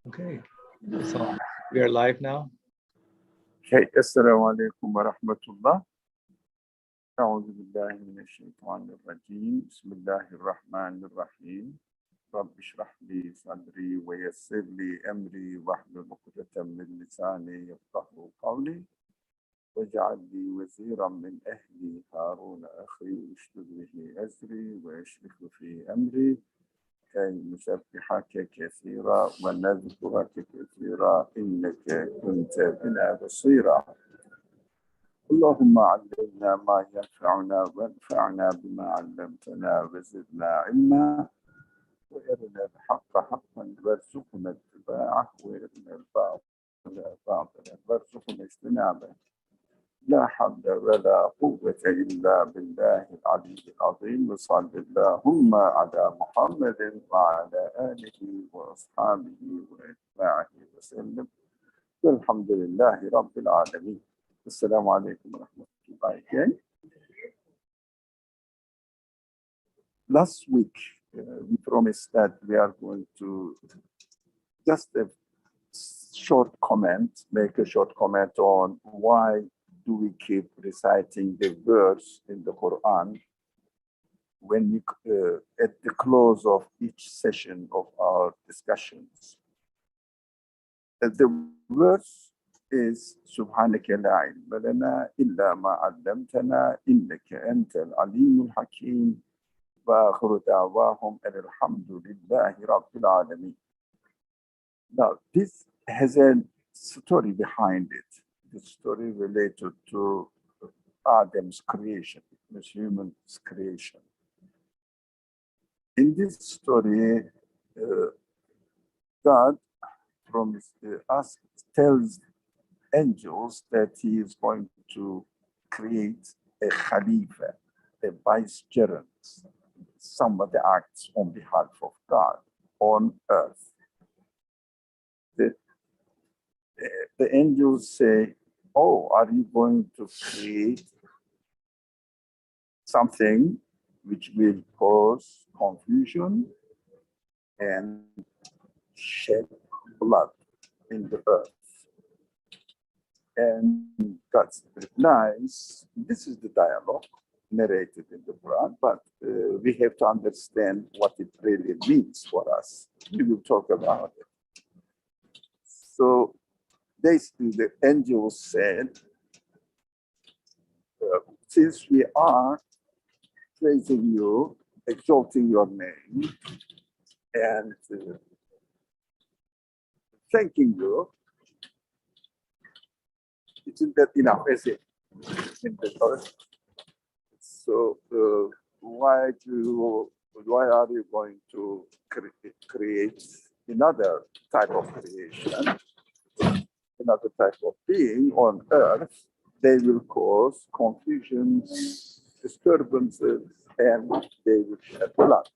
Okay, so we are live now. Okay, Assalamu alaikum wa rahmatullah. أعوذ بالله من الشيطان الرجيم. بسم الله الرحمن الرحيم. رب اشرح لي صدري ويسر لي أمري واحلل عقدة من لساني يفقهوا قولي واجعل لي وزيرا من أهلي هارون أخي اشدد به أزري واشركه في أمري كي نسبحك كثيرا ونذكرك كثيرا إنك كنت بنا بصيرا. اللهم علمنا ما ينفعنا وانفعنا بما علمتنا وزدنا علما وارنا الحق حقا وارزقنا اتباعه وارنا الباطل باطلا وارزقنا اجتنابه. لا حول ولا قوة إلا بالله العلي العظيم. وصل اللهم على محمد وعلى آله وأصحابه وأتباعه وسلم والحمد لله رب العالمين. Assalamu alaikum wa rahmatullahi again. Last week, we promised that we are going to just a short comment, make a short comment on why do we keep reciting the verse in the Quran when we, at the close of each session of our discussions. The verse is Subhanaka la ilma lana illa ma 'allamtana innaka antal alimul hakim wa akhiru da'wahum alhamdulillahi rabbil alamin. Now this has a story behind it. The story related to Adam's creation, the human's creation. In this story, God promised us, tells angels that he is going to create a Khalifa, a vicegerent, somebody acts on behalf of God on earth. The angels say, oh, are you going to create something which will cause confusion and shed blood in the earth? And God replies, this is the dialogue narrated in the Quran, but we have to understand what it really means for us. We will talk about it. So the angels said, since we are praising you, exalting your name, and thanking you, isn't that enough, is it? In the verse? So why are you going to create another type of creation, another type of being on earth? They will cause confusions, disturbances, and they will shed blood.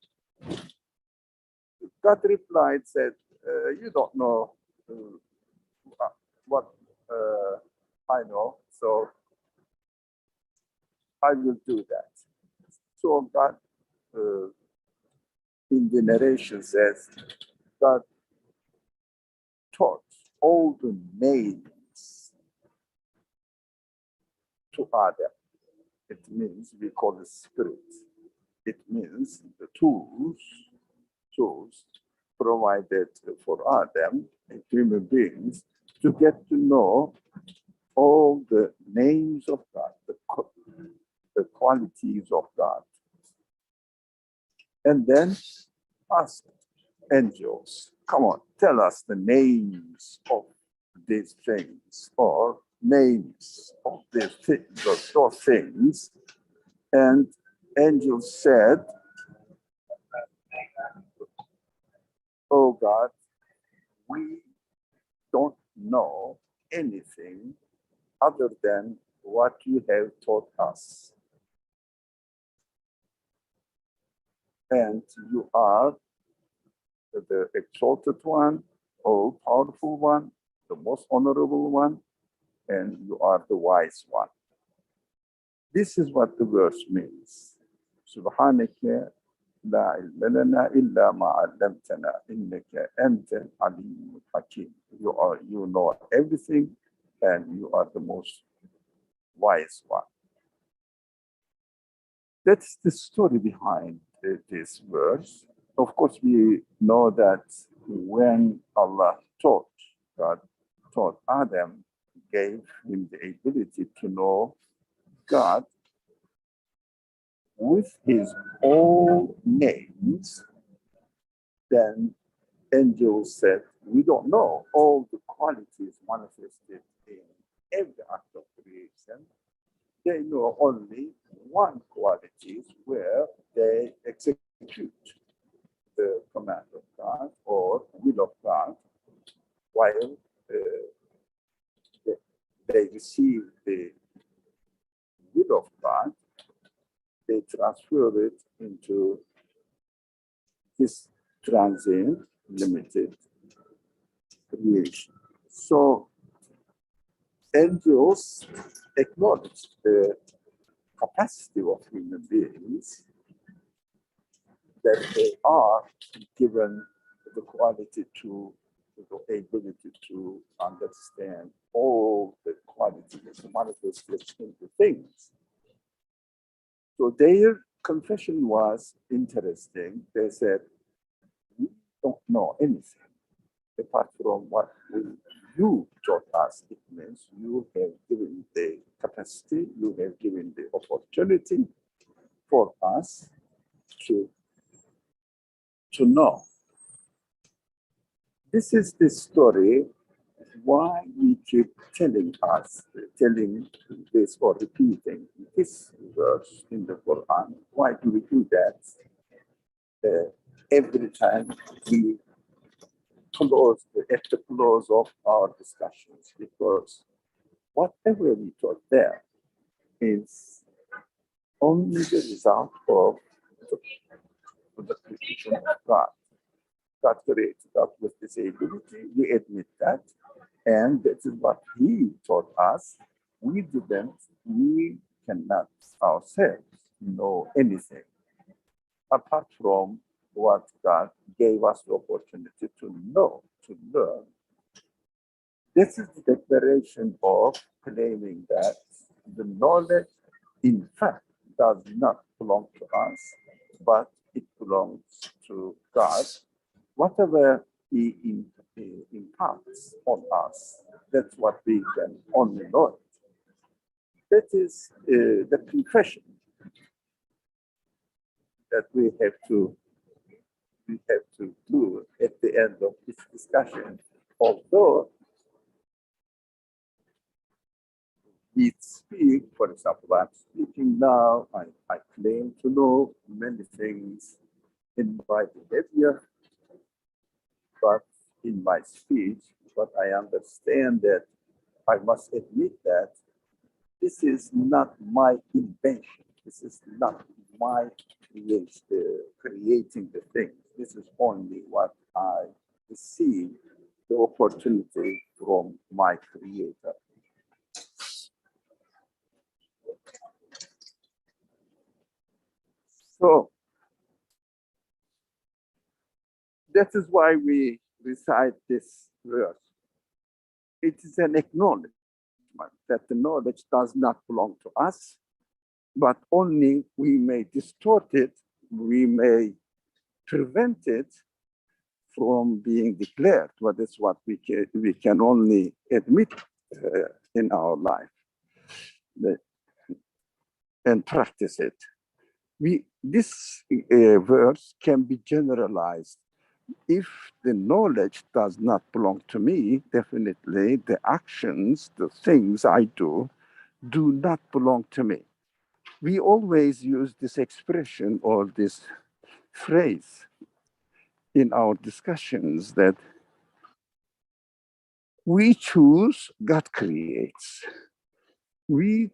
God replied, said, you don't know what I know, so I will do that. So God, in the narration says, God taught all the names to Adam. It means we call it spirit. It means the tools provided for Adam and human beings to get to know all the names of God, the qualities of God. And then ask angels, come on, tell us the names of these things, or names of these things, those things. And angels said, oh God, we don't know anything other than what you have taught us. And you are the exalted one, all powerful one, the most honorable one, and you are the wise one. This is what the verse means. Subhanaka لا علم لنا إلا ما علمتنا إنك أنت العليم الحكيم. You know everything and you are the most wise one. That's the story behind this verse. Of course, we know that when God taught Adam, gave him the ability to know God with his own names, then angels said, we don't know all the qualities manifested in every act of creation. They know only one quality where they execute the command of God or will of God while they receive the will of God, they transfer it into this transient, limited creation. So angels acknowledge the capacity of human beings, that they are given the quality to, the ability to understand all the qualities manifested in the things. So their confession was interesting. They said, we don't know anything apart from what you taught us. It means you have given the capacity, you have given the opportunity for us to know. This is the story why we keep telling this or repeating this verse in the Quran. Why do we do that? Every time we at the close of our discussions, because whatever we taught there is only the result of the creation of God. God created us with this ability. We admit that. And that is what He taught us. We cannot ourselves know anything apart from what God gave us the opportunity to know, to learn. This is the declaration of claiming that the knowledge, in fact, does not belong to us, but it belongs to God. Whatever He imparts on us, that's what we can only know. That is the confession that we have to do at the end of this discussion. Although we speak, for example, I'm speaking now, I claim to know many things in my behavior, but in my speech, but I understand that I must admit that this is not my invention. This is not my creating the thing. This is only what I receive the opportunity from my creator. So that is why we recite this verse. It is an acknowledgement that the knowledge does not belong to us, but only we may distort it, we may prevent it from being declared. But that's what we can only admit in our life and practice it. This verse can be generalized. If the knowledge does not belong to me, definitely the actions, the things I do not belong to me. We always use this expression or this phrase in our discussions that we choose, God creates. We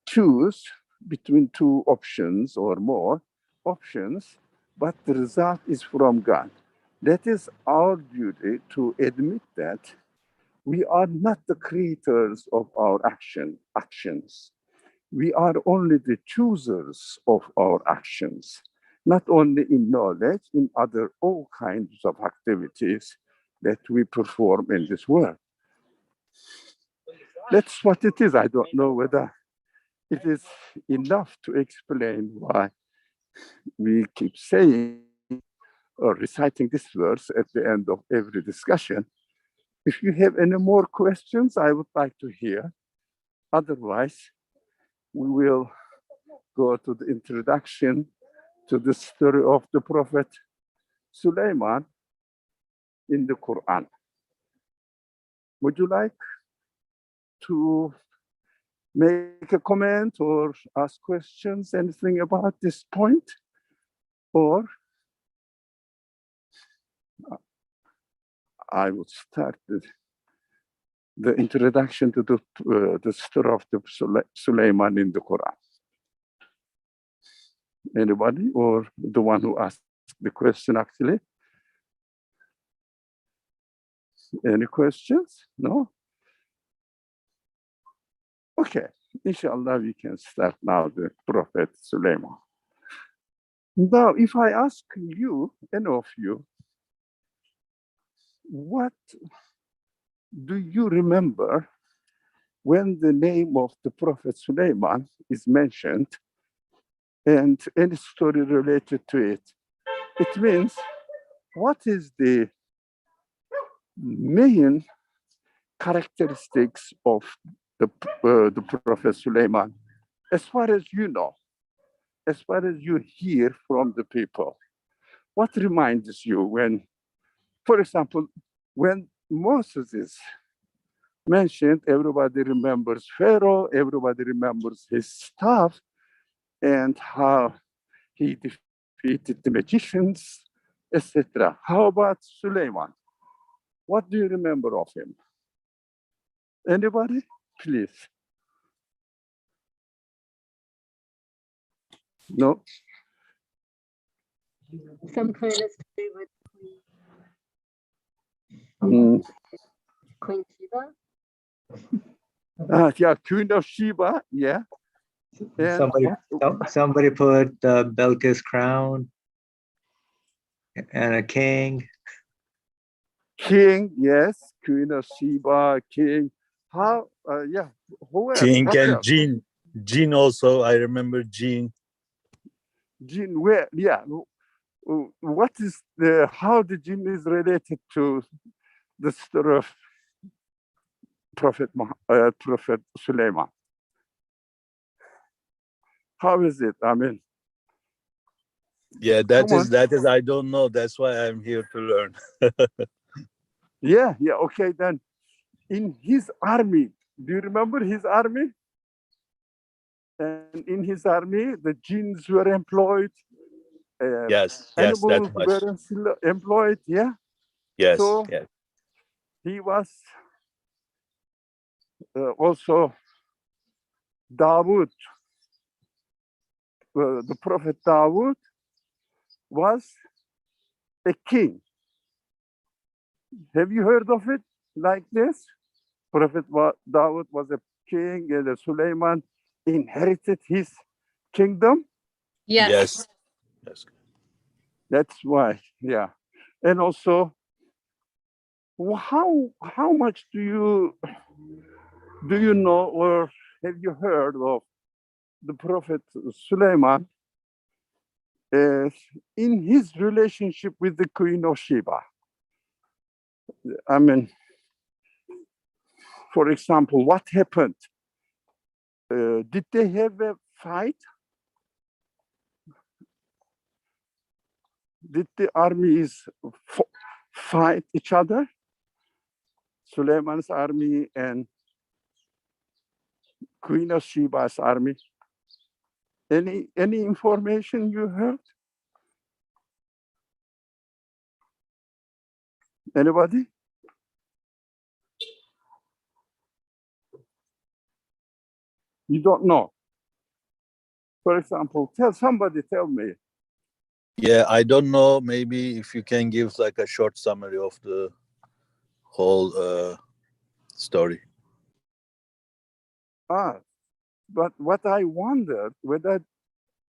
choose between two options or more options, but the result is from God. That is our duty to admit that we are not the creators of our actions. We are only the choosers of our actions. not only in knowledge, in other all kinds of activities that we perform in this world. That's what it is. I don't know whether it is enough to explain why we keep saying or reciting this verse at the end of every discussion. If you have any more questions, I would like to hear. Otherwise, we will go to the introduction to the story of the Prophet Suleiman in the Quran. Would you like to make a comment or ask questions, anything about this point? Or I would start the introduction to the story of the Suleiman in the Quran. Anybody, or the one who asked the question actually? Any questions? No? Okay, inshallah, we can start now the Prophet Suleiman. Now, if I ask you, any of you, what do you remember when the name of the Prophet Suleiman is mentioned and any story related to it? It means, what is the main characteristics of the Prophet Suleiman, as far as you know, as far as you hear from the people? What reminds you when, for example, when Moses is mentioned, everybody remembers Pharaoh, everybody remembers his staff and how he defeated the magicians, etc. How about Suleiman? What do you remember of him? Anybody? Please. No? Some kind of story with Queen Sheba. Yeah, Queen of Sheba, yeah. And Somebody put Belkis crown and a king. King, yes. Queen of Sheba, king. How, yeah. Who else? King What and else? Jean. Jean also, I remember Jean. Jinn, where, yeah. What is the, how the jinn is related to the story of Prophet Suleiman? How is it? I mean, Yeah, that is, I don't know. That's why I'm here to learn. yeah, okay, then. In his army, do you remember his army? And in his army, the jinns were employed. Yes, Animals that much. were employed, yeah? Yes, So yes. he was also Dawood. The Prophet Dawood was a king. Have you heard of it like this? Prophet Dawood was a king, and Suleiman inherited his kingdom. Yes. That's why, yeah. And also, how much do you know, or have you heard of the Prophet Suleiman in his relationship with the Queen of Sheba? I mean, for example, what happened? Did they have a fight? Did the armies fight each other? Suleiman's army and Queen of Sheba's army. Any information you heard? Anybody? You don't know. For example, tell me. Yeah, I don't know. Maybe if you can give like a short summary of the whole story. But what I wondered, whether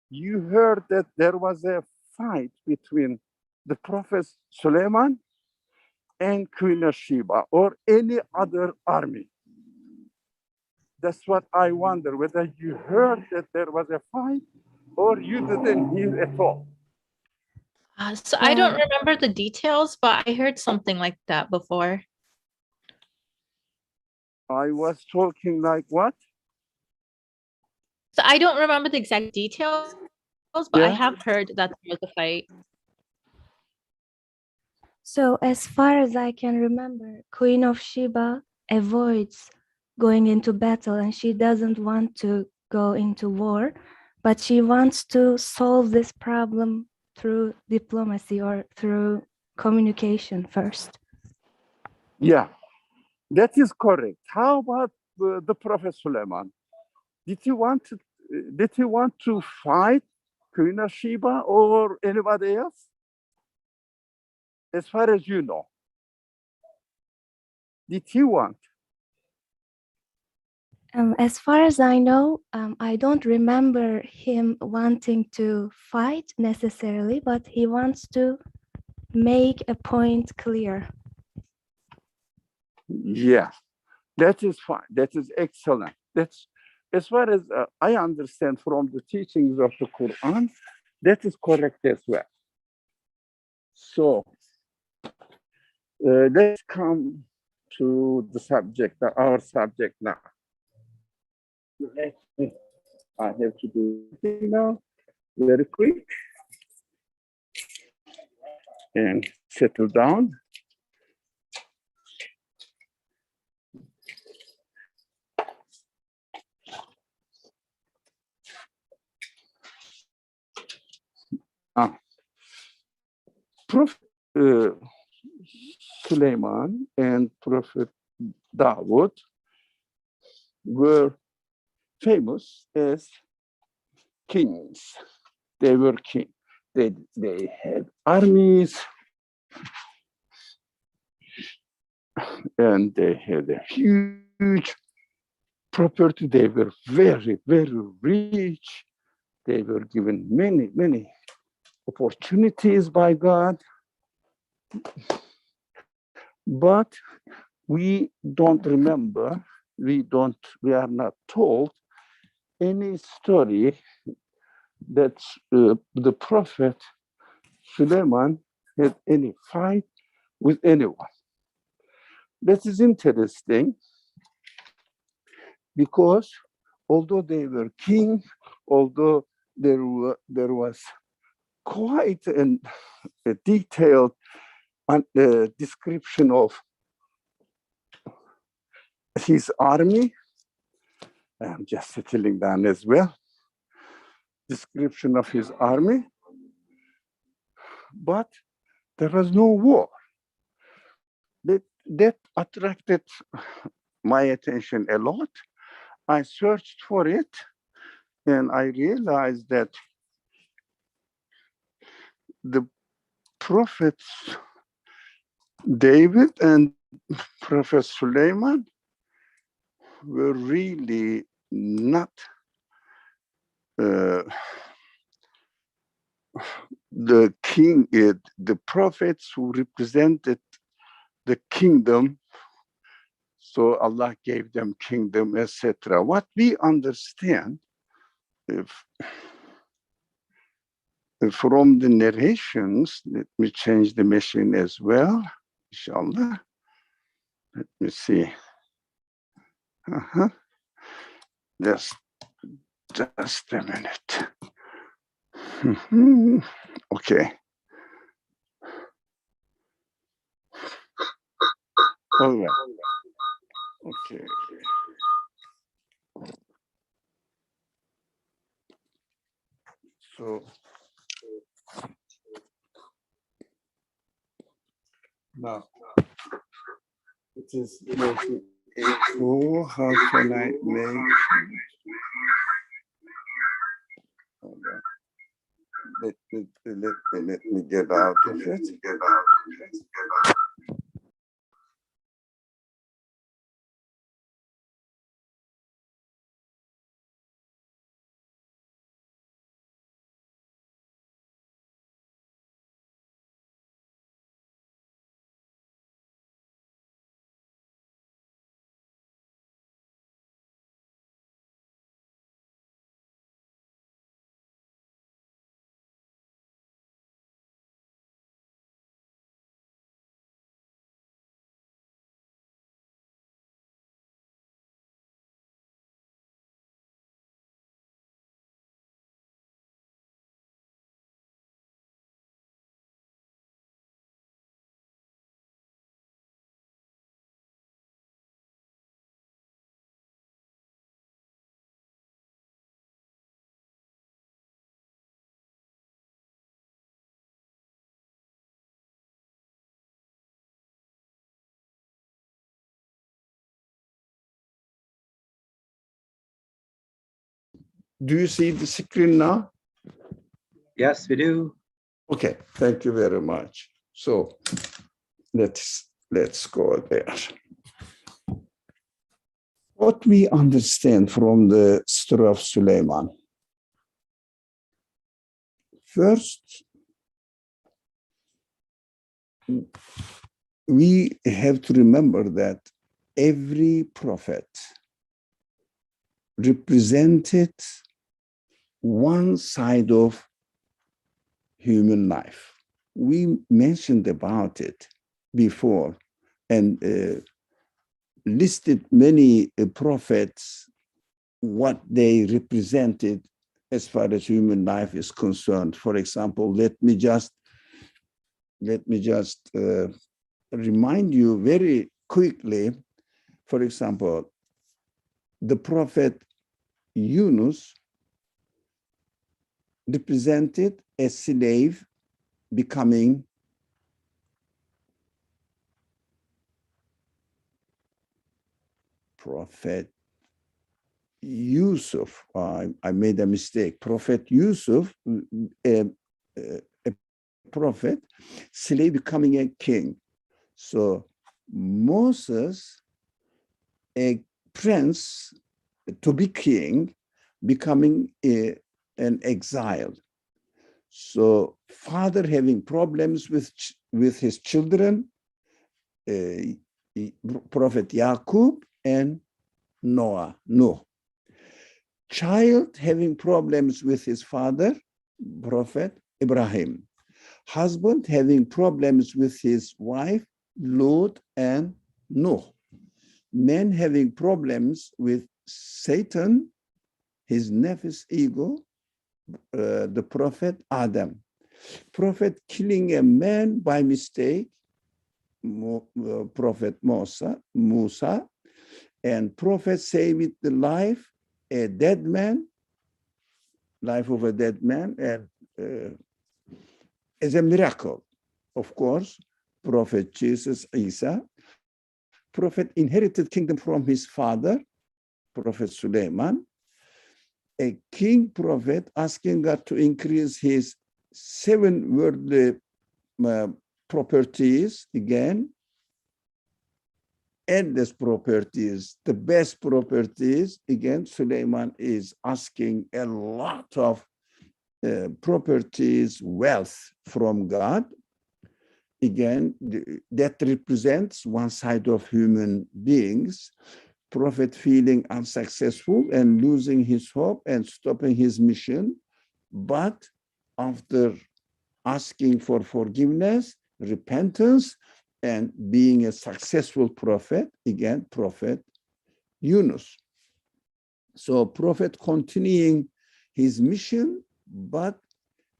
you heard that there was a fight between the Prophet Suleiman and Queen of Sheba or any other army. That's what I wonder, whether you heard that there was a fight or you didn't hear at all. So I don't remember the details, but I heard something like that before. I was talking like what? So I don't remember the exact details, but I Yeah. have heard that there was a fight. So as far as I can remember, Queen of Sheba avoids going into battle and she doesn't want to go into war, but she wants to solve this problem through diplomacy or through communication first. Yeah, that is correct. How about the Prophet Suleiman? Did he want to fight Queen of Sheba or anybody else? As far as you know, did he want? As far as I know, I don't remember him wanting to fight necessarily, but he wants to make a point clear. Yeah, that is fine. That is excellent. That's as far as I understand from the teachings of the Quran, that is correct as well. So let's come to the subject, our subject now. I have to do it now very quick and settle down. Prophet Suleiman and Prophet Dawood were famous as kings. They were king. They had armies and they had a huge property. They were very, very rich. They were given many, many opportunities by God. But we don't remember, we are not told any story that the Prophet Suleiman had any fight with anyone. That is interesting because although they were king, although there was quite a detailed description of his army, I'm just settling down as well, description of his army, but there was no war. That attracted my attention a lot. I searched for it and I realized that the prophets David and Prophet Suleiman were really not the king, the prophets who represented the kingdom. So Allah gave them kingdom, etc. What we understand from the narrations, let me change the machine as well, inshallah. Let me see. Just a minute. Okay. All right. Okay. So now it is making echo. How can I make? Hold on. Let me get out of it. Do you see the screen now? Yes, we do. Okay, thank you very much. So let's go there. What we understand from the story of Suleiman. First, we have to remember that every prophet represented one side of human life. We mentioned about it before and listed many prophets, what they represented as far as human life is concerned. For example, let me just remind you very quickly. For example, the prophet Yunus represented a slave becoming prophet Yusuf. I made a mistake. Prophet Yusuf, a prophet, slave becoming a king. So Moses, a prince to be king, becoming an exile. So father having problems with his children, Prophet Yaqub and Noah. Child having problems with his father, Prophet Ibrahim. Husband having problems with his wife, Lot and Noah. Man having problems with Satan, his nephew ego, the prophet Adam. Prophet killing a man by mistake, Prophet Musa, and prophet saving the life of a dead man, and as a miracle, of course, Prophet Jesus, Isa. Prophet inherited kingdom from his father, Prophet Suleiman. A king prophet asking God to increase his 7 worldly properties, again, endless properties, the best properties. Again, Suleiman is asking a lot of properties, wealth from God. Again, that represents one side of human beings. Prophet feeling unsuccessful and losing his hope and stopping his mission. But after asking for forgiveness, repentance, and being a successful prophet, again, Prophet Yunus. So prophet continuing his mission, but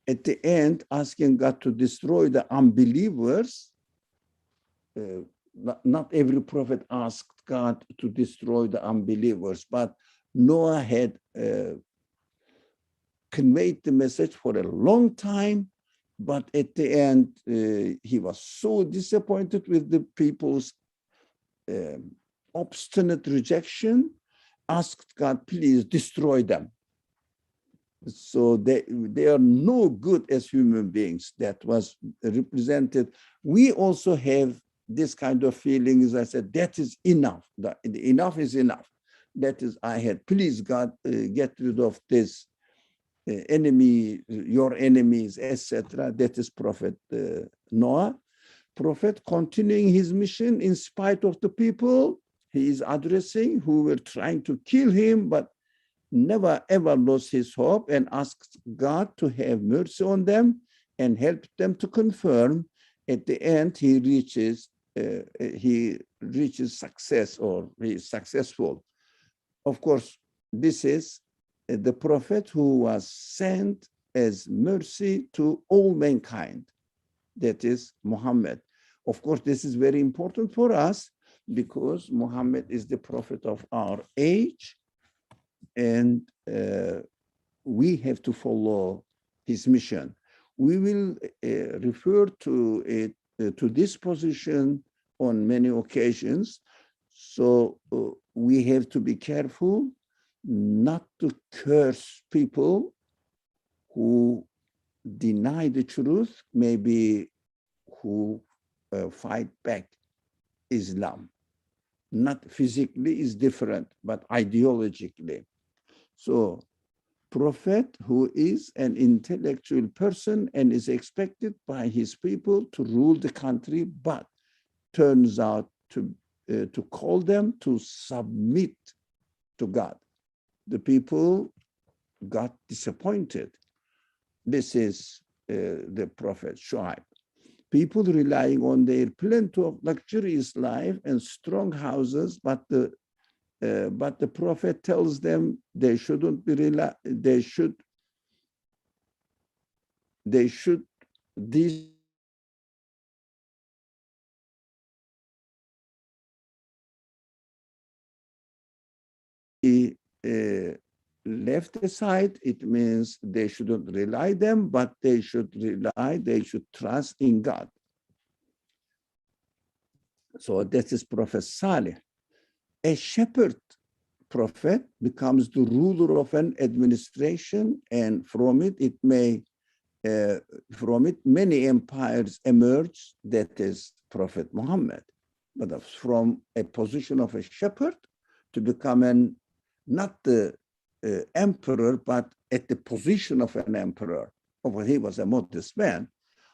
at the end, asking God to destroy the unbelievers. Not every prophet asked God to destroy the unbelievers, but Noah had conveyed the message for a long time, but at the end, he was so disappointed with the people's obstinate rejection, asked God, please destroy them. So they are no good as human beings. That was represented. We also have this kind of feeling. As I said, that is enough. Enough is enough. That is, I had, please God, get rid of this enemy, your enemies, etc. That is Prophet Noah. Prophet continuing his mission in spite of the people he is addressing who were trying to kill him, but never ever lost his hope and asked God to have mercy on them and help them to confirm. At the end, he reaches success, or he is successful. Of course, this is the prophet who was sent as mercy to all mankind. That is Muhammad. Of course, this is very important for us because Muhammad is the prophet of our age, and we have to follow his mission. We will refer to it, to this position on many occasions. So we have to be careful not to curse people who deny the truth, maybe who fight back Islam. Not physically is different, but ideologically. So prophet who is an intellectual person and is expected by his people to rule the country, but turns out to call them to submit to God. The people got disappointed. This is the prophet Shuaib. People relying on their plenty of luxurious life and strong houses, but the prophet tells them they shouldn't be these left aside. It means they shouldn't rely them, but they should trust in God. So this is Prophet Saleh. A shepherd prophet becomes the ruler of an administration, and from it many empires emerge. That is Prophet Muhammad. But from a position of a shepherd to become not the emperor, but at the position of an emperor. Well, he was a modest man,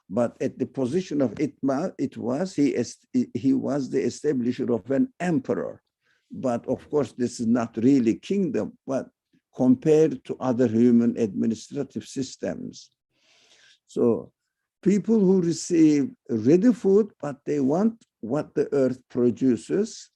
but at the position of he was the establisher of an emperor. But of course, this is not really kingdom, but compared to other human administrative systems. So people who receive ready food, but they want what the earth produces.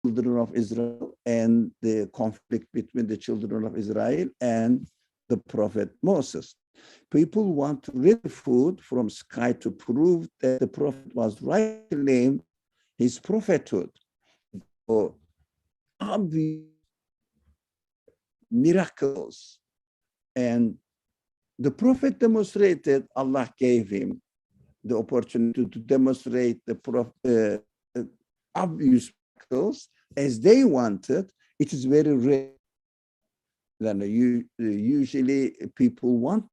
Children of Israel and the conflict between the children of Israel and the prophet Moses. People want real food from sky to prove that the prophet was right to name his prophethood. So obvious miracles. And the prophet demonstrated, Allah gave him the opportunity to demonstrate the obvious miracles as they wanted. It is very rare. Then usually people want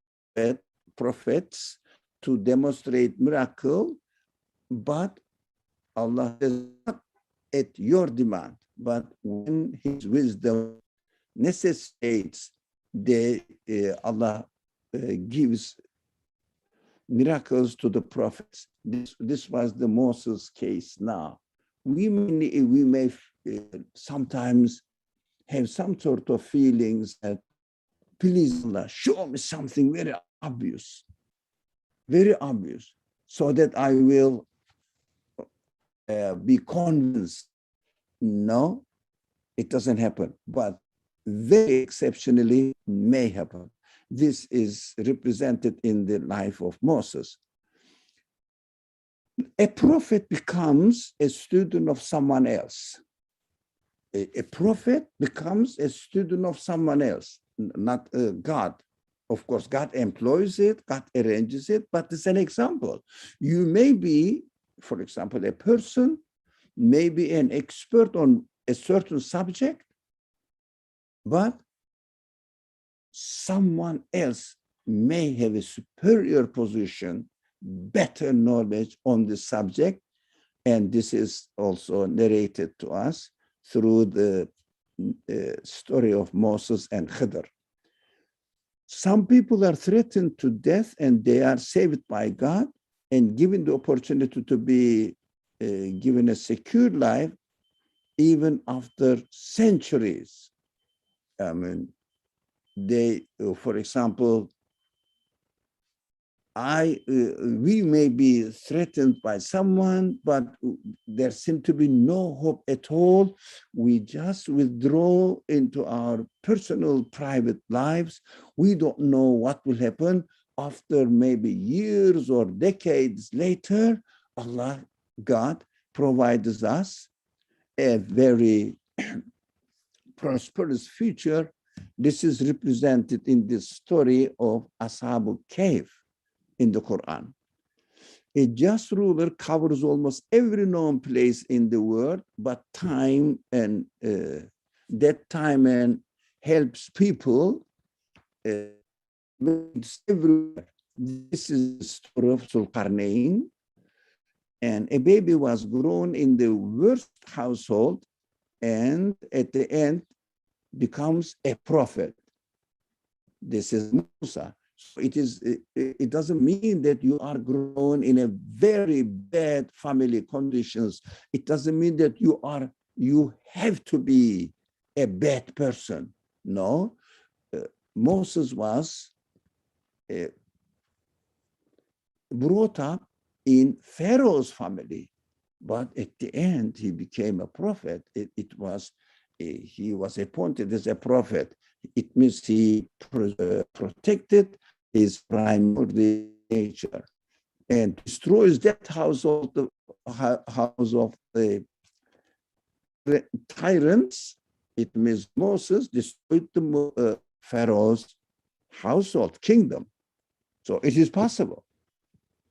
prophets to demonstrate miracle, but Allah does not at your demand. But when His wisdom necessitates, Allah gives miracles to the prophets. This was the Moses case. Now we may sometimes have some sort of feelings that, please Allah, show me something very obvious, so that I will be convinced. No, it doesn't happen, but very exceptionally may happen. This is represented in the life of Moses. A prophet becomes a student of someone else. A prophet becomes a student of someone else, not God. Of course, God employs it, God arranges it, but it's an example. You may be, for example, a person may be an expert on a certain subject, but someone else may have a superior position, better knowledge on the subject, and this is also narrated to us through the story of Moses and Khidr. Some people are threatened to death and they are saved by God and given the opportunity to be given a secure life even after centuries. I mean, for example, we may be threatened by someone, but there seems to be no hope at all. We just withdraw into our personal private lives. We don't know what will happen after maybe years or decades later. Allah, God, provides us a very prosperous future. This is represented in the story of Ashabul Cave in the Quran. A just ruler covers almost every known place in the world, but that time and helps people everywhere. This is the story of Zulqarnain. And a baby was grown in the worst household and at the end becomes a prophet. This is Musa. So it doesn't mean that you are grown in a very bad family conditions. It doesn't mean that you have to be a bad person. No, Moses was brought up in Pharaoh's family, but at the end he became a prophet. He was appointed as a prophet. It means he protected his primary nature and destroys that house of the tyrants. It means Moses destroyed the Pharaoh's household kingdom. So it is possible.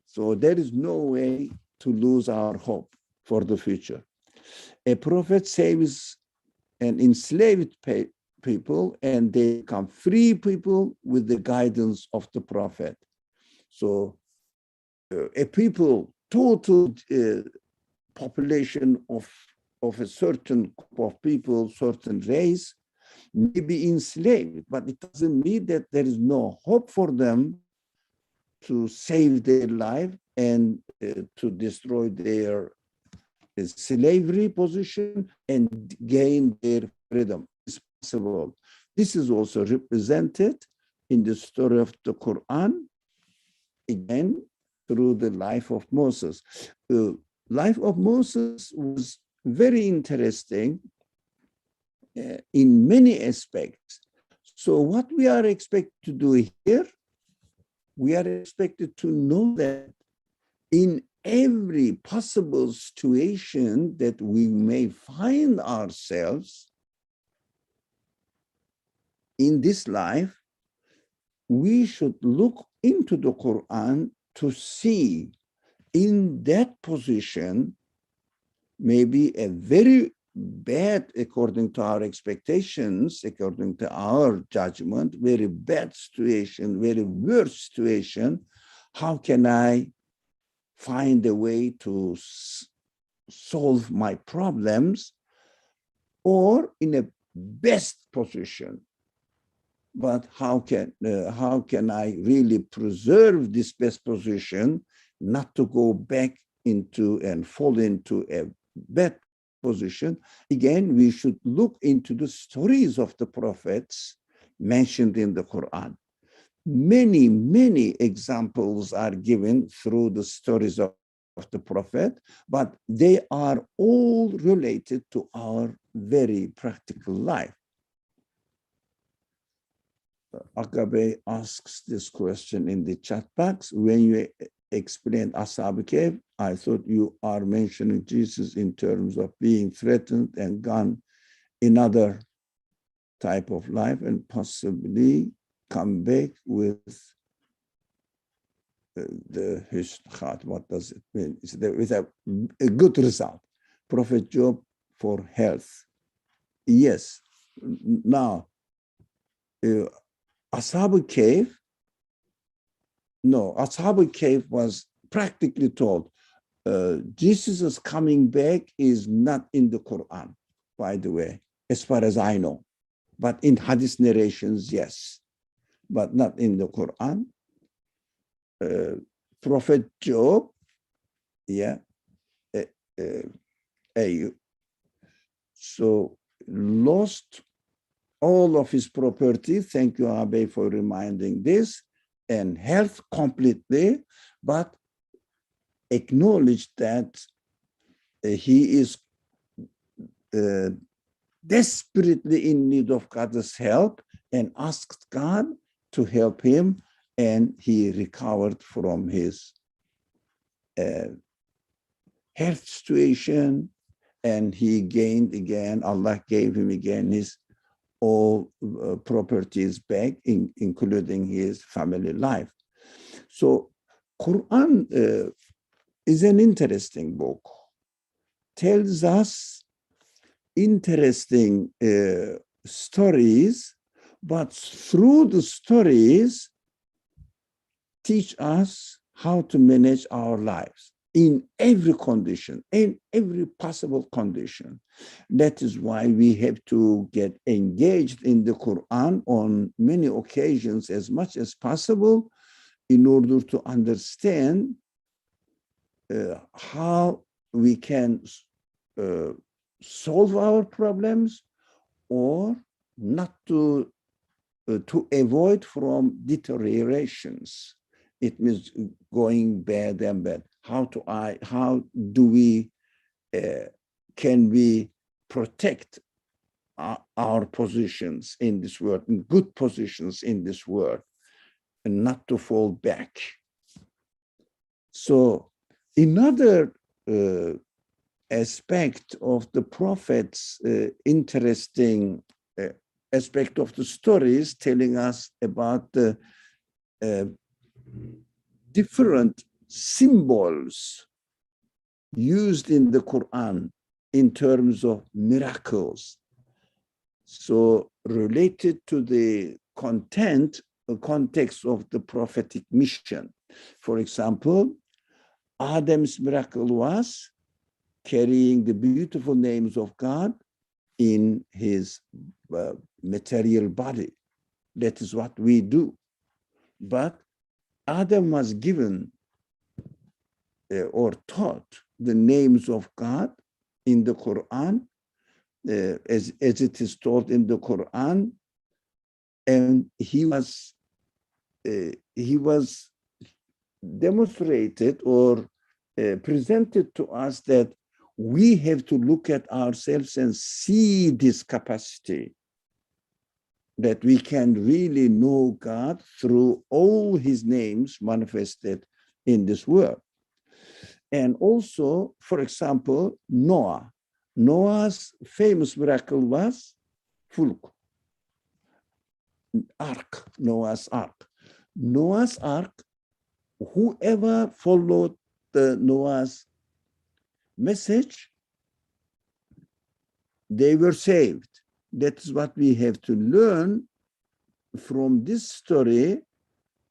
So there is no way to lose our hope for the future. A prophet saves an enslaved people and they become free people with the guidance of the prophet. So a people, total population of a certain group of people, certain race, may be enslaved, but it doesn't mean that there is no hope for them to save their life and to destroy their slavery position and gain their freedom. It's possible. This is also represented in the story of the Quran, again, through the life of Moses. The life of Moses was very interesting in many aspects. So what we are expected to do here, we are expected to know that in every possible situation that we may find ourselves in this life, we should look into the Quran to see in that position maybe a very bad, according to our expectations, according to our judgment, very bad situation, very worse situation. How can I find a way to solve my problems, or in a best position? But how can I really preserve this best position, not to go back into and fall into a bad position? Again, we should look into the stories of the prophets mentioned in the Quran. Many, many examples are given through the stories of the prophet, but they are all related to our very practical life. Akabe asks this question in the chat box. When you explained Ashab Cave, I thought you are mentioning Jesus in terms of being threatened and gone another type of life and possibly come back with the Hishkhat. What does it mean? It's with a good result. Prophet Job for health. Yes. Now, Ashab Cave, no, Ashab Cave was practically told, Jesus' coming back is not in the Quran, by the way, as far as I know. But in hadith narrations, yes, but not in the Quran. Prophet Job, yeah, so lost all of his property. Thank you, Abe, for reminding this, and health completely, but acknowledged that he is desperately in need of God's help and asked God to help him, and he recovered from his health situation, and he gained again, Allah gave him again his all properties back, including his family life. So Quran is an interesting book. Tells us interesting stories, but through the stories, teach us how to manage our lives in every condition, in every possible condition. That is why we have to get engaged in the Quran on many occasions as much as possible in order to understand how we can solve our problems or not to avoid from deteriorations. It means going bad and bad. How do we, can we protect our positions in this world, in good positions in this world, and not to fall back. So another aspect of the Prophet's interesting aspect of the stories telling us about the different symbols used in the Quran in terms of miracles. So related to the context of the prophetic mission. For example, Adam's miracle was carrying the beautiful names of God in his material body. That is what we do. But Adam was given or taught the names of God in the Quran, as it is taught in the Quran, and he was demonstrated or presented to us that we have to look at ourselves and see this capacity, that we can really know God through all his names manifested in this world. And also, for example, Noah. Noah's famous miracle was Fulk, Ark, Noah's Ark. Noah's Ark, whoever followed the Noah's message, they were saved. That's what we have to learn from this story,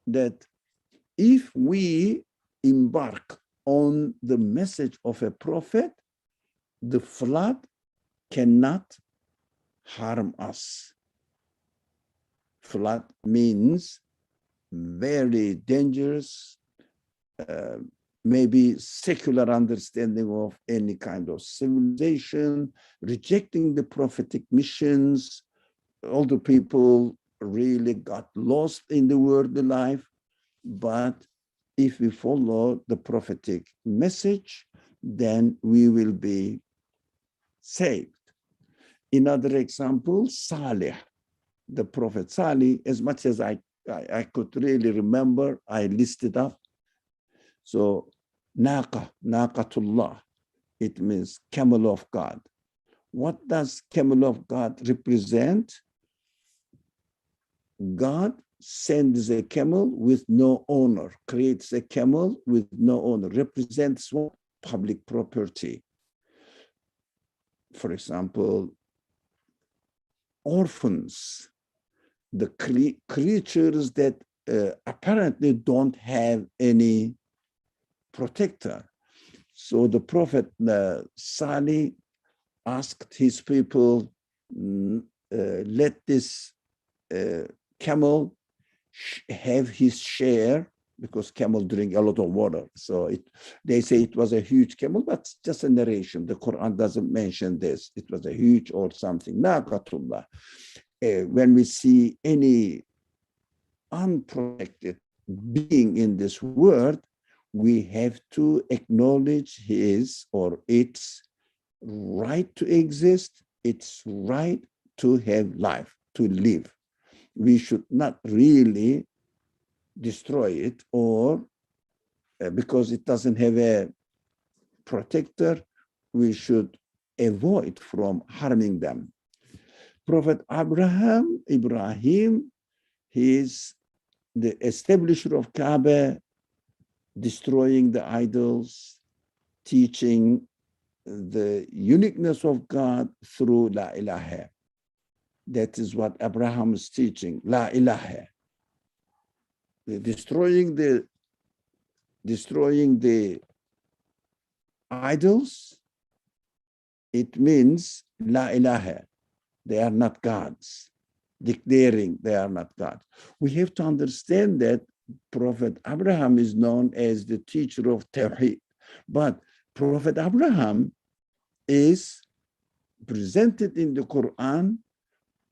that if we embark on the message of a prophet, the flood cannot harm us. Flood means very dangerous, maybe secular understanding of any kind of civilization, rejecting the prophetic missions. All the people really got lost in the worldly life. But if we follow the prophetic message, then we will be saved. Another example, Salih, the prophet Salih, as much as I could really remember, I listed up. So, Naqatullah, it means camel of God. What does camel of God represent? God sends a camel with no owner, creates a camel with no owner, represents what? Public property. For example, orphans, the creatures that apparently don't have any protector. So the prophet Salih asked his people, let this camel have his share, because camel drink a lot of water. So they say it was a huge camel, but it's just a narration. The Quran doesn't mention this. It was a huge or something. Naqatullah. When we see any unprotected being in this world, we have to acknowledge his or its right to exist, its right to have life, to live. We should not really destroy it, or because it doesn't have a protector, we should avoid from harming them. Prophet Ibrahim, he is the establisher of Kaaba, destroying the idols, teaching the uniqueness of God through La ilaha. That is what Abraham is teaching, La ilaha. Destroying the idols, it means La ilaha. They are not gods. Declaring they are not gods. We have to understand that Prophet Abraham is known as the teacher of Tawheed, but Prophet Abraham is presented in the Quran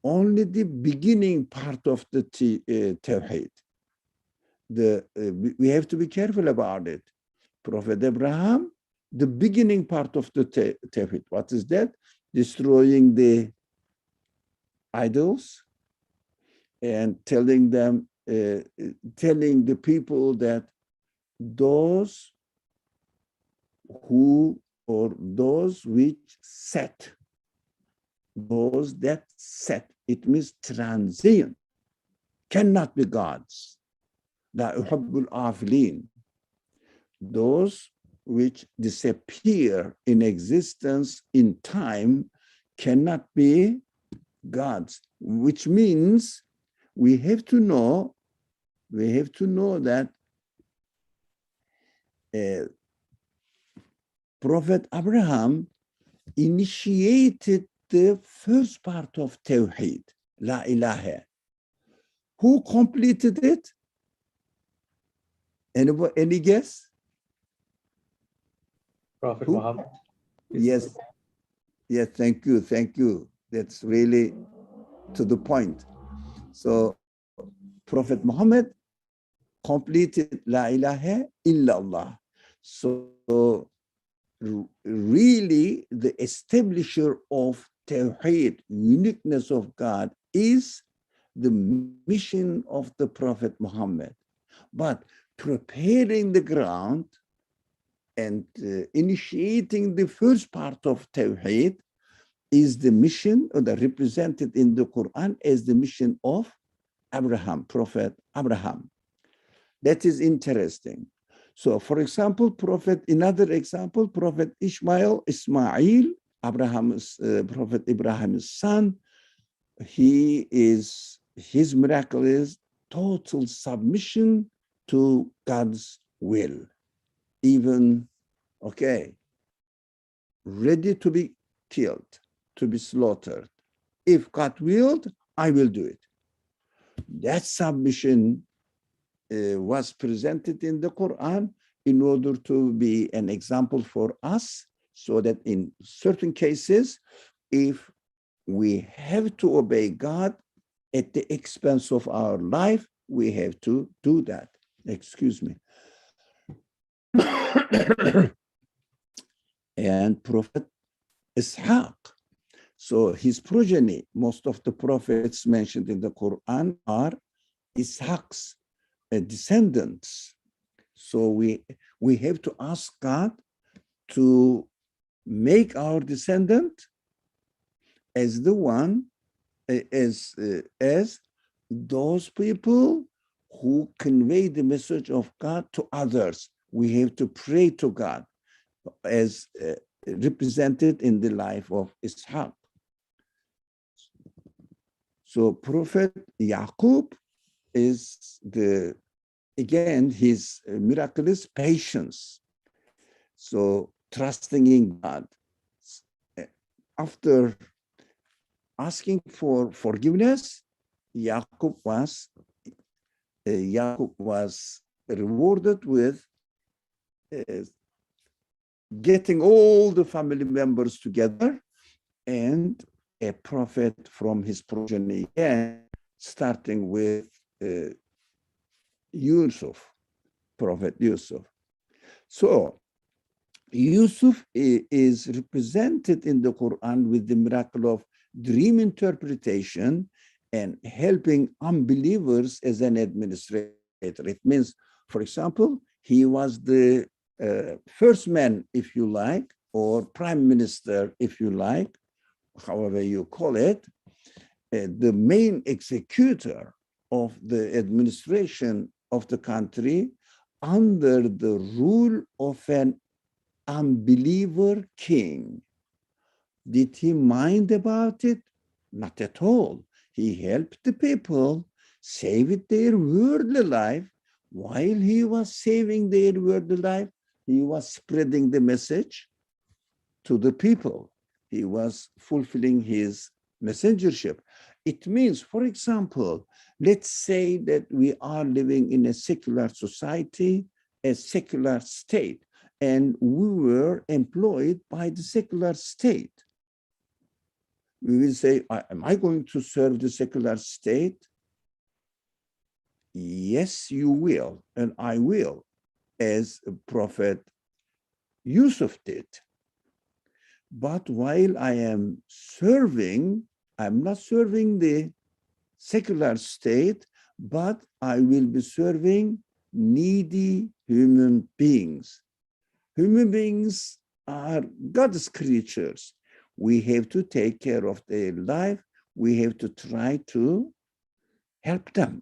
only the beginning part of the Tawheed. We have to be careful about it. Prophet Abraham, the beginning part of the Tawheed. What is that? Destroying the idols and telling them, telling the people that those who or those which set, those that set, it means transient, cannot be gods. La uhibbul afilin. Those which disappear in existence in time cannot be gods, which means we have to know that Prophet Abraham initiated the first part of Tawheed, La ilaha. Who completed it? Any guess? Prophet Who? Muhammad. Yes, thank you. That's really to the point. So Prophet Muhammad completed La ilaha illallah. So really the establisher of Tawheed, uniqueness of God, is the mission of the Prophet Muhammad. But preparing the ground and initiating the first part of Tawheed is the mission, or the represented in the Quran as the mission of Abraham, Prophet Abraham. That is interesting. So, for example, another example, Prophet Ismail, Prophet Abraham's son, his miracle is total submission to God's will. Even, ready to be killed, to be slaughtered. If God willed, I will do it. That submission was presented in the Quran in order to be an example for us, so that in certain cases, if we have to obey God at the expense of our life, we have to do that. Excuse me. And Prophet Ishaq, so his progeny, most of the prophets mentioned in the Quran are Ishaq's descendants. So we have to ask God to make our descendant as the one, as those people who convey the message of God to others. We have to pray to God as represented in the life of Ishaq. So Prophet Yaqub is his miraculous patience. So trusting in God. After asking for forgiveness, Yaqub was rewarded with getting all the family members together and a prophet from his progeny, again, starting with Yusuf, Prophet Yusuf. So Yusuf is represented in the Quran with the miracle of dream interpretation and helping unbelievers as an administrator. It means, for example, he was the first man, if you like, or prime minister, if you like, however you call it, the main executor of the administration of the country under the rule of an unbeliever king. Did he mind about it? Not at all. He helped the people, saved their worldly life. While he was saving their worldly life, he was spreading the message to the people. He was fulfilling his messengership. It means, for example, let's say that we are living in a secular society, a secular state, and we were employed by the secular state. We will say, am I going to serve the secular state? Yes, you will, and I will, as Prophet Yusuf did. But while I am serving, I'm not serving the secular state, but I will be serving needy human beings. Human beings are God's creatures. We have to take care of their life. We have to try to help them.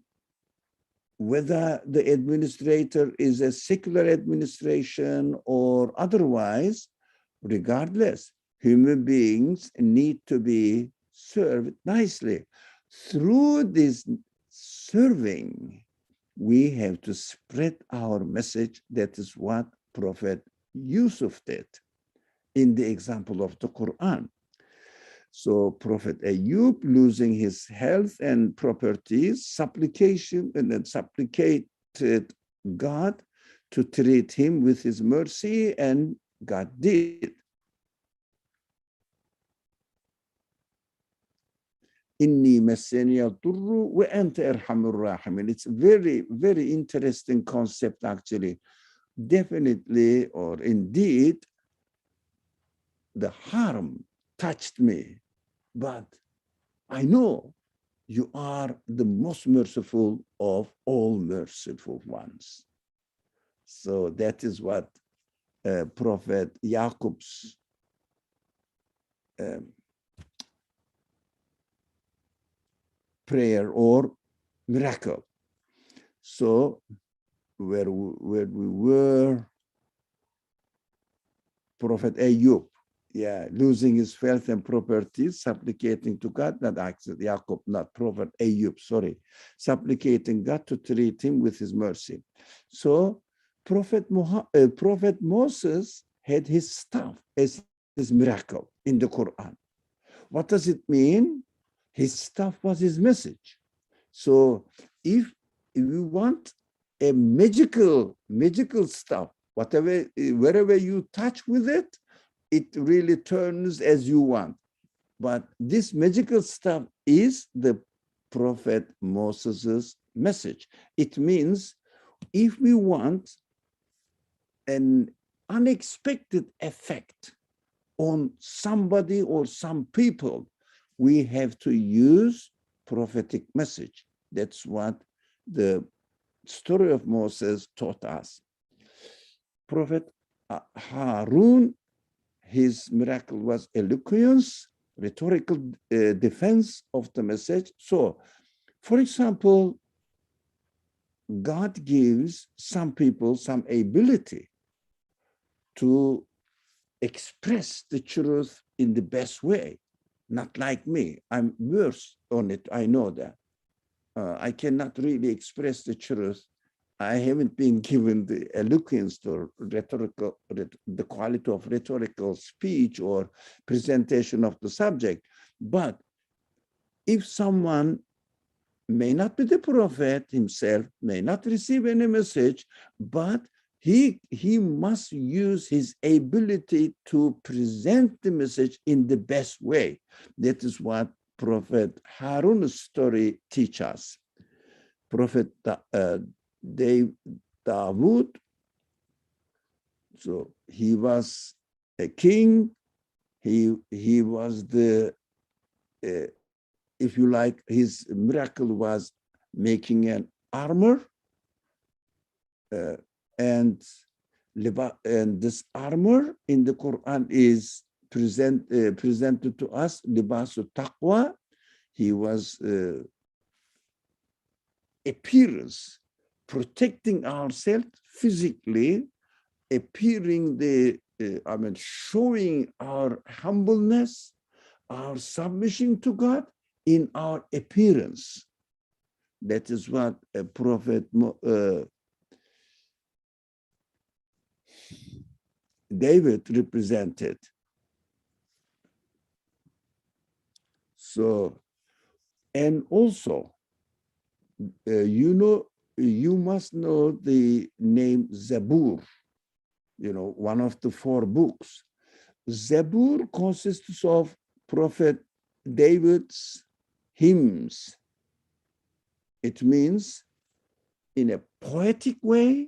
Whether the administrator is a secular administration or otherwise, regardless, human beings need to be served nicely. Through this serving, we have to spread our message. That is what Prophet Yusuf did in the example of the Quran. So Prophet Ayub, losing his health and properties, supplicated God to treat him with his mercy, and God did. Inni masaniya durru wa anta arhamur rahimin. It's a very, very interesting concept, actually. Definitely, or indeed, the harm touched me, but I know you are the most merciful of all merciful ones. So that is what Prophet Yaqub's prayer or miracle. So where we were, Prophet Ayub, losing his wealth and properties, supplicating to God, not actually Yaqub, not Prophet Ayub, sorry, supplicating God to treat him with his mercy. So Prophet Moses had his staff as his miracle in the Quran. What does it mean? His staff was his message. So if we want a magical stuff, wherever you touch with it, it really turns as you want. But this magical stuff is the Prophet Moses' message. It means if we want an unexpected effect on somebody or some people, we have to use prophetic message. That's what the story of Moses taught us. Prophet Harun, his miracle was eloquence, rhetorical defense of the message. So, for example, God gives some people some ability to express the truth in the best way. Not like me. I'm worse on it. I know that. I cannot really express the truth. I haven't been given the eloquence or the quality of rhetorical speech or presentation of the subject. But if someone may not be the prophet himself, may not receive any message, but he must use his ability to present the message in the best way. That is what Prophet Harun's story teaches us. Prophet Dawood, so he was a king. He was the, if you like, his miracle was making an armor. And this armor in the Quran is presented to us, libasu taqwa. He was appearance, protecting ourselves physically, appearing the showing our humbleness, our submission to God in our appearance. That is what a prophet David represented. So, and also, you must know the name Zabur, one of the 4 books. Zabur consists of Prophet David's hymns. It means in a poetic way,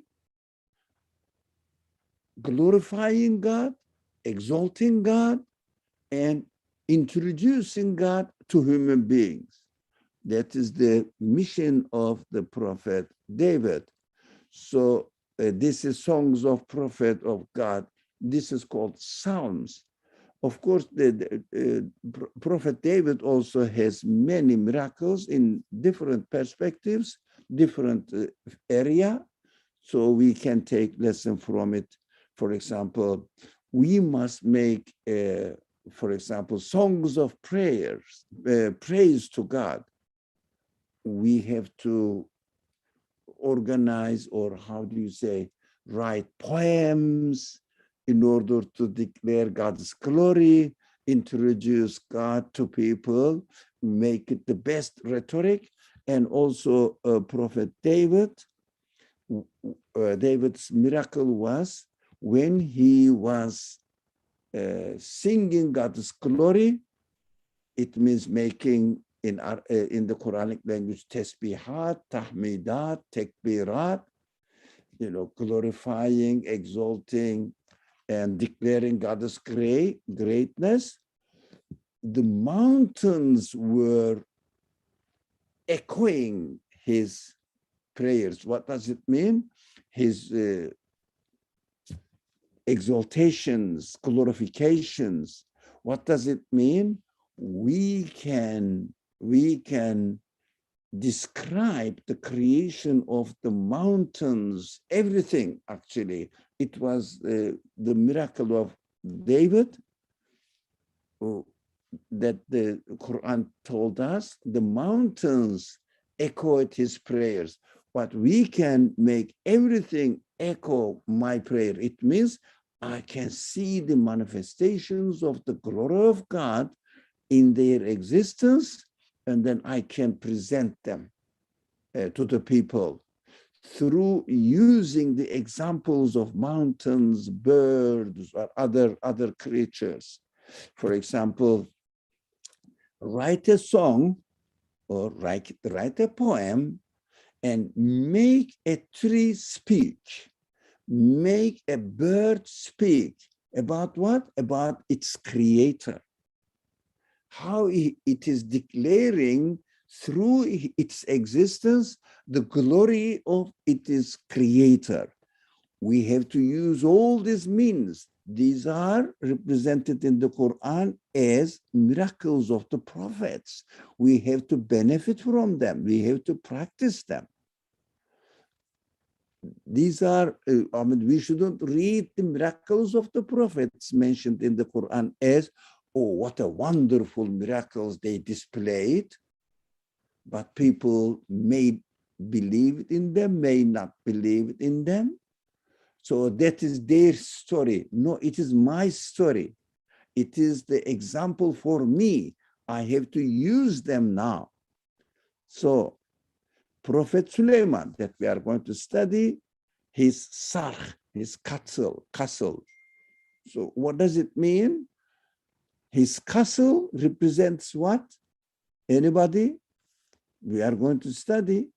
glorifying God, exalting God, and introducing God to human beings. That is the mission of the prophet David. So this is songs of prophet of God. This is called Psalms. Of course, the prophet David also has many miracles in different perspectives, different area. So we can take lesson from it. For example, we must make, for example, songs of prayers, praise to God. We have to organize, or how do you say, write poems in order to declare God's glory, introduce God to people, make it the best rhetoric. And also Prophet David, David's miracle was when he was singing God's glory. It means making in the Quranic language tasbihat, tahmidat, takbirat, glorifying, exalting, and declaring God's greatness. The mountains were echoing his prayers. What does it mean? His exaltations, glorifications. What does it mean? We can describe the creation of the mountains, everything actually. It was the miracle of David that the Quran told us. The mountains echoed his prayers, but we can make everything echo my prayer. It means I can see the manifestations of the glory of God in their existence, and then I can present them to the people through using the examples of mountains, birds, or other creatures. For example, write a song or write a poem and make a tree speak, make a bird speak. About what? About its creator. How it is declaring through its existence the glory of its creator. We have to use all these means. These are represented in the Quran as miracles of the prophets. We have to benefit from them. We have to practice them. These are, we shouldn't read the miracles of the prophets mentioned in the Quran as, oh, what a wonderful miracles they displayed. But people may believe in them, may not believe in them. So that is their story. No, it is my story. It is the example for me. I have to use them now. So Prophet Suleiman, that we are going to study, his sarh, his castle. So what does it mean? His castle represents what? Anybody? We are going to study.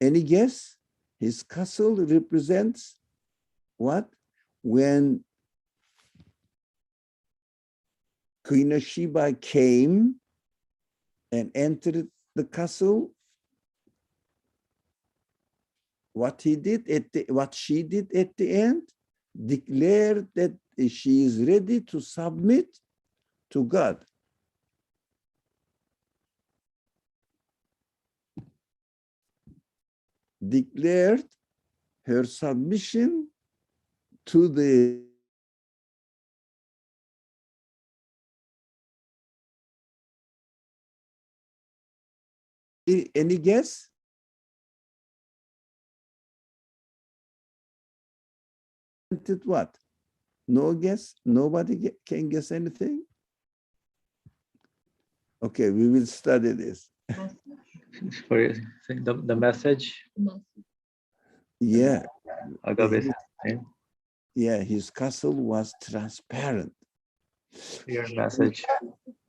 Any guess? His castle represents what? When Queen of Sheba came and entered the castle, what she did at the end, declared that she is ready to submit to God. Declared her submission to the Any guess? What? No guess? Nobody can guess anything? Okay, we will study this. For the message. Yeah. Agave's name. Yeah, his castle was transparent. Your message.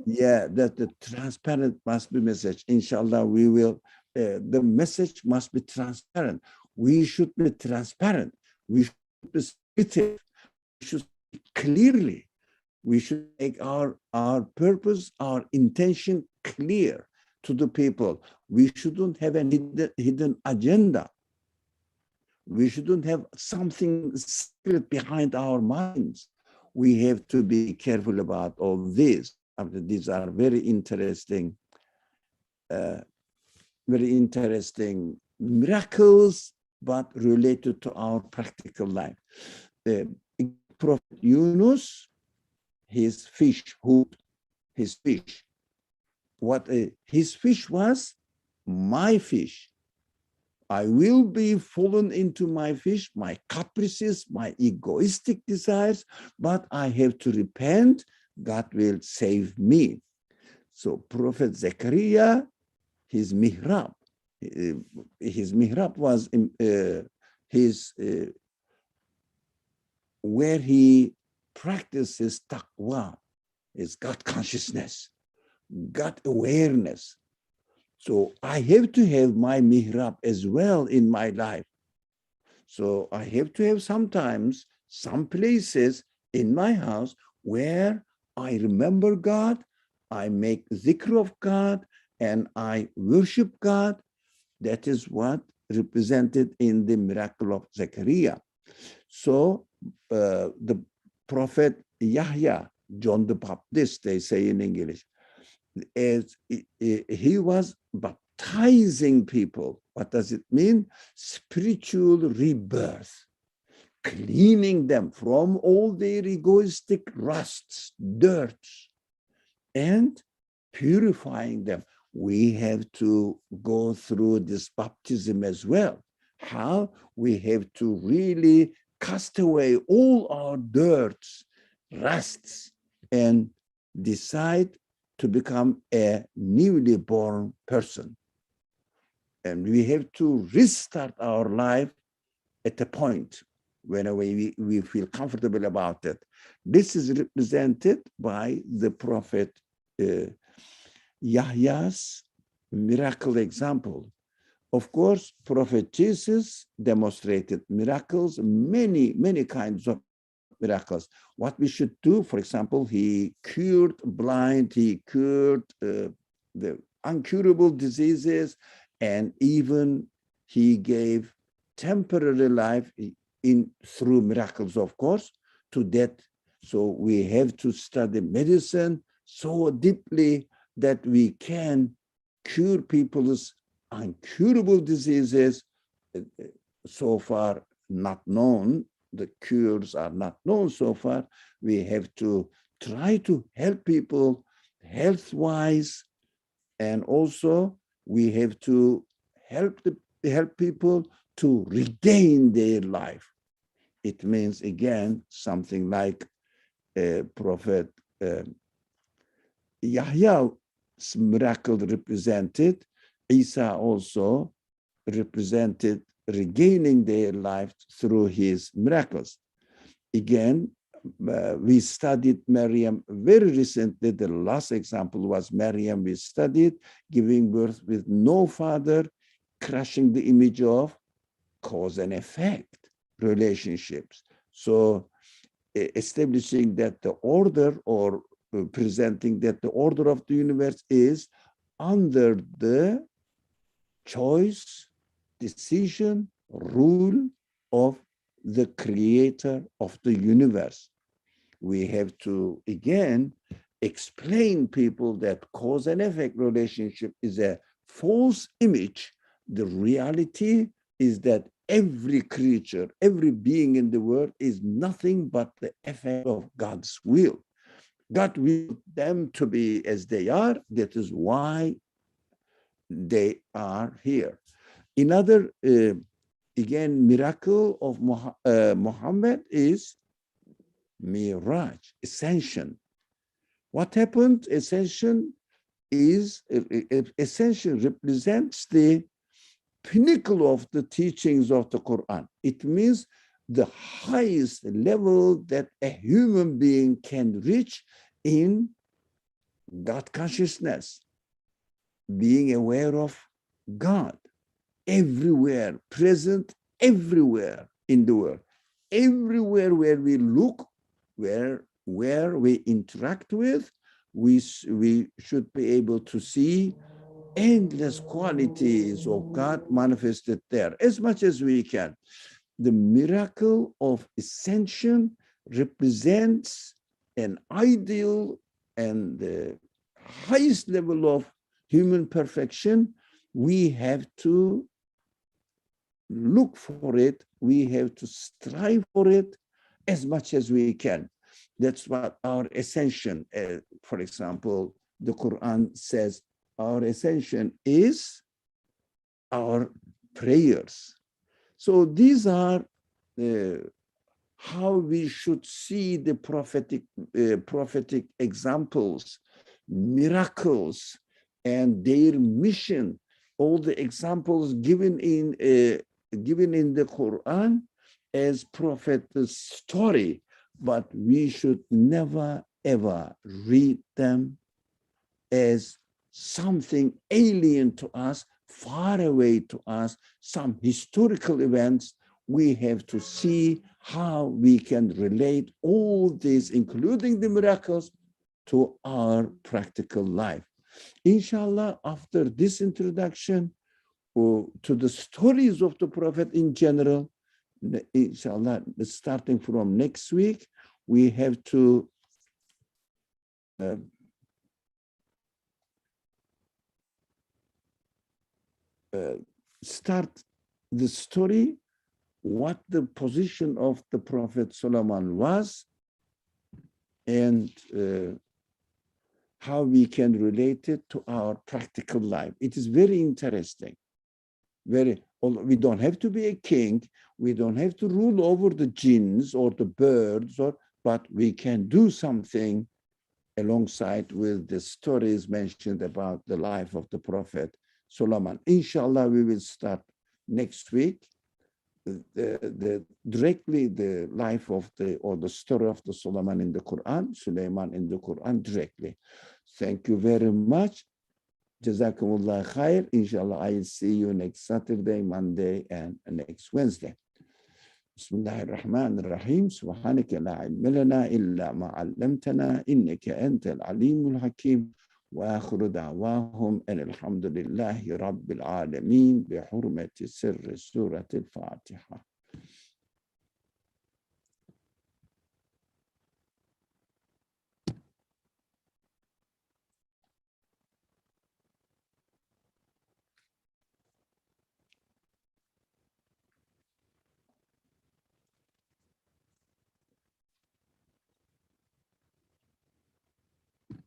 Yeah, that the transparent must be message. Inshallah, we will, the message must be transparent. We should be transparent. We should be sensitive. We should speak clearly. We should make our purpose, our intention clear to the people. We shouldn't have a hidden agenda. We shouldn't have something secret behind our minds. We have to be careful about all this. These are very interesting miracles, but related to our practical life. Prophet Yunus, his fish, his fish. His fish was my fish. I will be fallen into my fish, my caprices, my egoistic desires, but I have to repent. God will save me. So Prophet Zechariah, his mihrab was where he practices taqwa, is God consciousness, God awareness. So I have to have my mihrab as well in my life. So I have to have sometimes some places in my house where I remember God, I make zikr of God, and I worship God. That is what represented in the miracle of Zechariah. So the prophet Yahya, John the Baptist, they say in English, as he was baptizing people. What does it mean? Spiritual rebirth, cleaning them from all their egoistic rusts, dirts, and purifying them. We have to go through this baptism as well. How? We have to really cast away all our dirts, rusts, and decide to become a newly born person. And we have to restart our life at a point whenever we feel comfortable about it. This is represented by the prophet Yahya's miracle example. Of course, Prophet Jesus demonstrated miracles, many kinds of miracles. What we should do, for example, he cured blind, he cured the incurable diseases, and even he gave temporary life through miracles, of course, to death. So we have to study medicine so deeply that we can cure people's incurable diseases. So far not known, the cures are not known so far. We have to try to help people health-wise, and also we have to help people to regain their life. It means, again, something like Prophet Yahya's miracle represented. Isa also represented regaining their life through his miracles. Again, we studied Maryam very recently. The last example was Maryam. We studied giving birth with no father, crushing the image of cause and effect relationships. So establishing that the order, or presenting that the order of the universe is under the choice, decision, rule of the creator of the universe. We have to, again, explain people that cause and effect relationship is a false image. The reality is that every creature, every being in the world is nothing but the effect of God's will. God willed them to be as they are. That is why they are here. Another, again, miracle of Muhammad is Miraj, ascension. What happened? Ascension represents the pinnacle of the teachings of the Quran. It means the highest level that a human being can reach in God consciousness, being aware of God everywhere, present everywhere in the world. Everywhere where we look, where we interact with, we should be able to see endless qualities of God manifested there as much as we can. The miracle of ascension represents an ideal and the highest level of human perfection. We have to look for it. We have to strive for it as much as we can. That's what our ascension, for example, the Quran says, our ascension is our prayers. So these are how we should see the prophetic examples, miracles, and their mission. All the examples given in the Quran as prophet's story, but we should never ever read them as something alien to us, far away to us, some historical events. We have to see how we can relate all these, including the miracles, to our practical life. Inshallah, after this introduction to the stories of the Prophet in general, inshallah, starting from next week, we have to start the story, what the position of the Prophet Suleiman was, and how we can relate it to our practical life. It is very interesting. We don't have to be a king. We don't have to rule over the jinns or the birds, but we can do something alongside with the stories mentioned about the life of the Prophet Suleiman. Inshallah, we will start next week. Directly the life of the story of the Suleiman in the Quran directly. Thank you very much. Jazakumullah khair. Inshallah, I'll see you next Saturday, Monday, and next Wednesday. Bismillahir Rahmanir Rahim. Subhanaka la ilma lana illa ma 'allamtana innaka antal alimul hakim. وآخر دعواهم أن الحمد لله رب العالمين بحرمة سر سورة الفاتحة.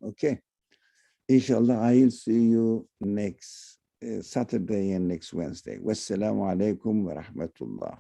Okay. Inshallah, I'll see you next Saturday and next Wednesday. Wassalamu alaikum wa rahmatullah.